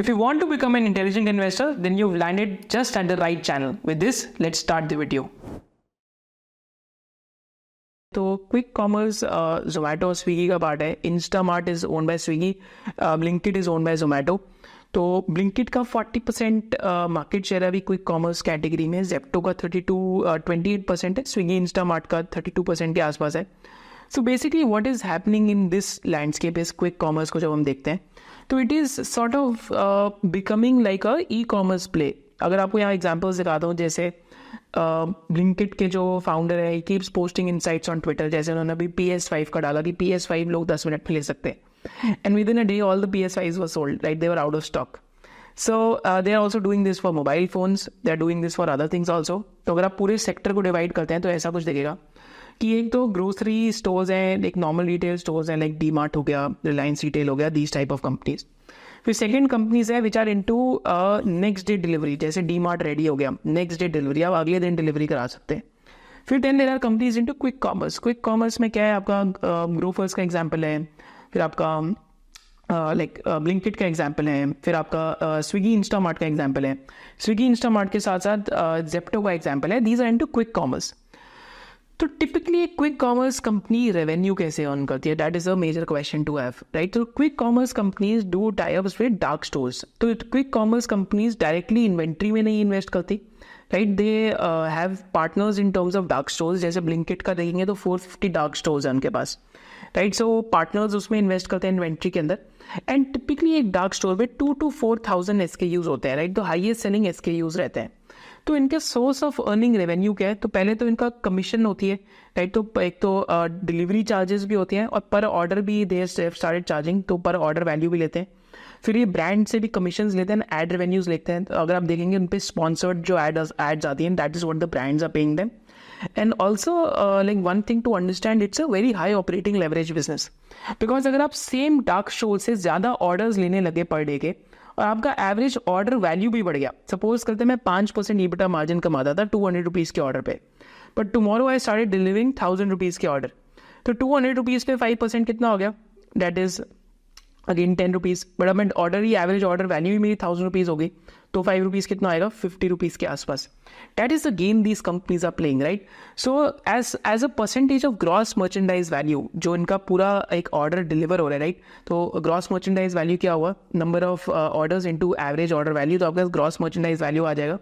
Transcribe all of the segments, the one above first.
If you want to become an intelligent investor, then you've landed just at the right channel. With this, let's start the video. तो quick commerce Zomato और स्विगी का part है. Instamart is own by Swiggy, Blinkit is own by Zomato. तो ब्लिंकिट का 40% market share है अभी quick commerce category में. जेप्टो का 28% है. स्विगी इंस्टामार्ट का 32% के आसपास है. So basically what is happening in this landscape is quick commerce को जब हम देखते हैं तो it is sort of becoming like a e commerce play. अगर आपको यहाँ एग्जाम्पल्स दिखाता हूँ, जैसे ब्लिंकिट के जो फाउंडर है he keeps posting insights on Twitter. जैसे उन्होंने अभी PS5 का डाला कि PS5 लोग 10 मिनट में ले सकते हैं, and within a day all the PS5s were sold, right? They were out of stock. So they are also doing this for mobile phones, they are doing this for other things also. तो अगर आप पूरे sector को divide करते हैं तो ऐसा कुछ दिखेगा कि एक तो ग्रोसरी स्टोर्स हैं, एक नॉर्मल रिटेल स्टोर्स हैं लाइक डी मार्ट हो गया, रिलायंस रिटेल हो गया, दीज टाइप ऑफ कंपनीज. फिर सेकेंड कंपनीज है which are into next day delivery. जैसे डी मार्ट रेडी हो गया, नेक्स्ट डे डिलीवरी, आप अगले दिन डिलीवरी करा सकते हैं. फिर there are companies into quick commerce. Quick commerce में क्या है, आपका ग्रोफर्स का एग्जाम्पल है, फिर आपका लाइक ब्लिंकिट का एग्जाम्पल है, फिर आपका स्विगी इंस्टामार्ट का एग्जाम्पल है. स्विगी इंस्टामार्ट के साथ साथ जेप्टो का एग्जाम्पल है. These are into quick commerce. तो typically quick commerce company revenue कैसे अर्न करती है, that is a major question to have, right? तो quick commerce companies do tie ups with dark stores. तो quick commerce companies directly inventory में नहीं invest करती, right? They have partners in terms of dark stores. जैसे Blinkit का देखेंगे तो 450 dark stores हैं उनके पास, राइट? सो पार्टनर्स उसमें इन्वेस्ट करते हैं इन्वेंट्री के अंदर. एंड टिपिकली एक डार्क स्टोर में 2 to 4,000 SKUs होते हैं, राइट? तो हाईएस्ट सेलिंग SKUs रहते हैं. तो इनके सोर्स ऑफ अर्निंग रेवेन्यू क्या है? तो पहले तो इनका कमीशन होती है, राइट? तो एक तो डिलीवरी चार्जेस भी होती हैं और पर ऑर्डर भी दे स्टार्टेड चार्जिंग, तो पर ऑर्डर वैल्यू भी लेते हैं. फिर ये ब्रांड से भी कमीशंस लेते हैं, एड रेवेन्यूज लेते हैं. तो अगर आप देखेंगे उन पे स्पॉन्सर्ड जो एड्स आती हैं, that is what the brands are paying them. And also like one thing to understand, it's a very high operating leverage business. Because अगर आप सेम डार्क स्टोर से ज़्यादा ऑर्डर्स लेने लगे पर डे के और आपका एवरेज ऑर्डर वैल्यू भी बढ़ गया, सपोज करते मैं 5% EBITDA मार्जिन कमाता था 200 रुपीज़ के ऑर्डर पे, but tomorrow I started delivering 1000 rupees के ऑर्डर. तो 200 रुपीज़ पे 5% कितना हो गया? That is again 10 rupees. But अब ऑर्डर ही एवरेज ऑर्डर वैल्यू ही मेरी 1000 रुपीज़ हो गई, तो 5 रुपीज़ कितना आएगा? 50 रुपीज़ के आसपास. That is the game these companies are playing, right? So as a percentage of gross merchandise value, जो इनका पूरा एक ऑर्डर डिलीवर हो रहा है, राइट? तो ग्रॉस मर्चेंडाइज वैल्यू क्या हुआ? Number of orders into average order value, तो आपका ग्रॉस मर्चेंडाइज वैल्यू आ जाएगा.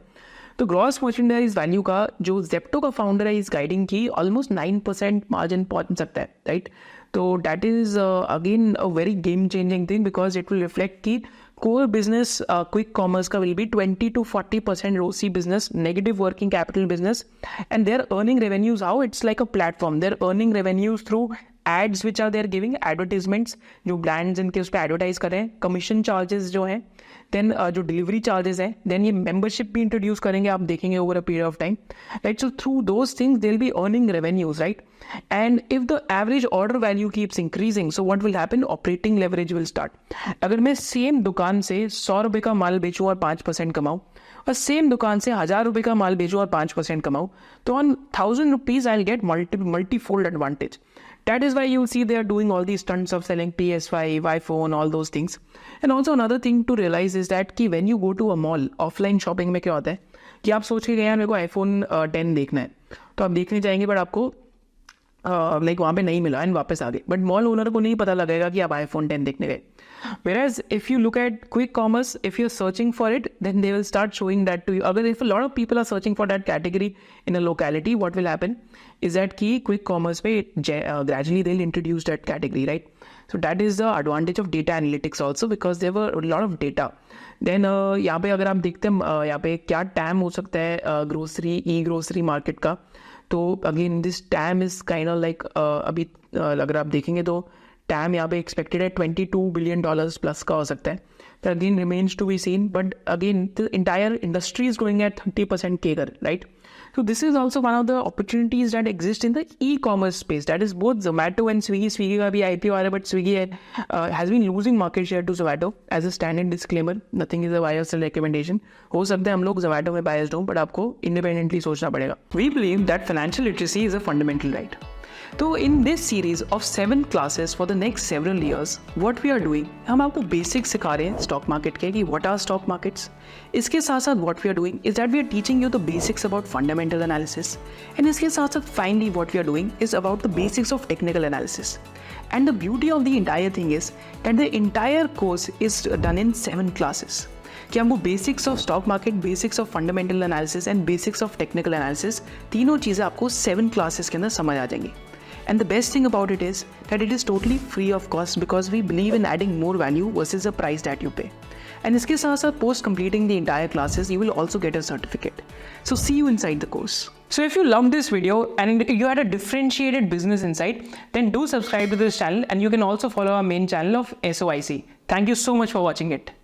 तो ग्रॉस मर्चेंडाइज वैल्यू का जो जेप्टो का फाउंडर है इस गाइडिंग की ऑलमोस्ट 9% मार्जिन पहुंच सकता है, राइट? तो that is again a very game changing thing, because it will reflect की कोर बिजनेस क्विक कॉमर्स का will be 20 to 40% ROCE business, negative working capital business. And they're earning revenues how? It's like a platform. They're earning revenues through ads which are they're giving, advertisements जो brands इनके उस पर advertise कर रहे हैं, commission charges जो हैं, then जो डिलीवरी चार्जेस हैं, देन ये मेंबरशिप भी इंट्रोड्यूस करेंगे, आप देखेंगे over a period of time, right? So through those things they will be earning revenues, right? And if the average order value keeps increasing, so what will happen? Operating leverage will start. अगर मैं same दुकान से 100 रुपये का माल बेचूँ और 5% कमाऊँ, और same दुकान से 1000 रुपये का माल बेचूँ और 5% कमाऊँ, तो on 1000 rupees I will get multi-fold advantage. That is why you see they are doing all these stunts of selling PS5, iPhone, all those things. And also another thing to realize is that कि when you go to a mall, offline shopping में क्या होता है कि आप सोच के गए यार मेरे को iPhone 10 देखना है, तो आप देखने जाएंगे बट आपको लाइक वहाँ पे नहीं मिला एंड वापस आ गए, बट मॉल ओनर को नहीं पता लगेगा कि आप iPhone 10 देखने गए. Whereas if you look at quick commerce, if you're searching for it, then they will start showing that to you. Agar if a lot of people are searching for that category in a locality, what will happen is that ki quick commerce पे gradually they'll introduce that category, right? So that is the advantage of data analytics also, because there were a lot of data. Then यहाँ पे अगर आप देखते हैं यहाँ पे क्या टैम हो सकता है ग्रोसरी ई ग्रोसरी मार्केट का, तो again this time is kind of like अभी अगर आप देखेंगे तो टैम यहाँ पे एक्सपेक्टेड है $22 billion प्लस का हो सकता है. तो again remains to be seen, but again the entire industry is growing at 30% CAGR, राइट? So this is also one of the opportunities that exist in the e-commerce space. That is both Zomato and Swiggy. Swiggy का भी IPO आ रहा है, but Swiggy has been losing market share to Zomato. As a standard disclaimer, nothing is a buy or sell recommendation. हो सकता है हम लोग Zomato में biased हों, but आपको independently सोचना पड़ेगा. We believe that financial literacy is a fundamental right. तो in this series of 7 classes for the next several years what we are doing, हम आपको बेसिक्स सिखा रहे हैं स्टॉक मार्केट के कि व्हाट आर स्टॉक मार्केट्स. इसके साथ साथ what we are doing is that we are teaching you the basics about fundamental analysis, and इसके साथ साथ finally what we are doing is about the basics of technical analysis. And the beauty of the entire thing is that the entire course is done in 7 classes. कि हमको basics of stock market, basics of fundamental analysis and basics of technical analysis, तीनों चीज़ें आपको 7 classes के अंदर समझ आ जाएंगी. And the best thing about it is that it is totally free of cost because we believe in adding more value versus the price that you pay. And इसके साथ साथ post completing the entire classes, you will also get a certificate. So see you inside the course. So if you loved this video and you had a differentiated business insight, then do subscribe to this channel, and you can also follow our main channel of SOIC. Thank you so much for watching it.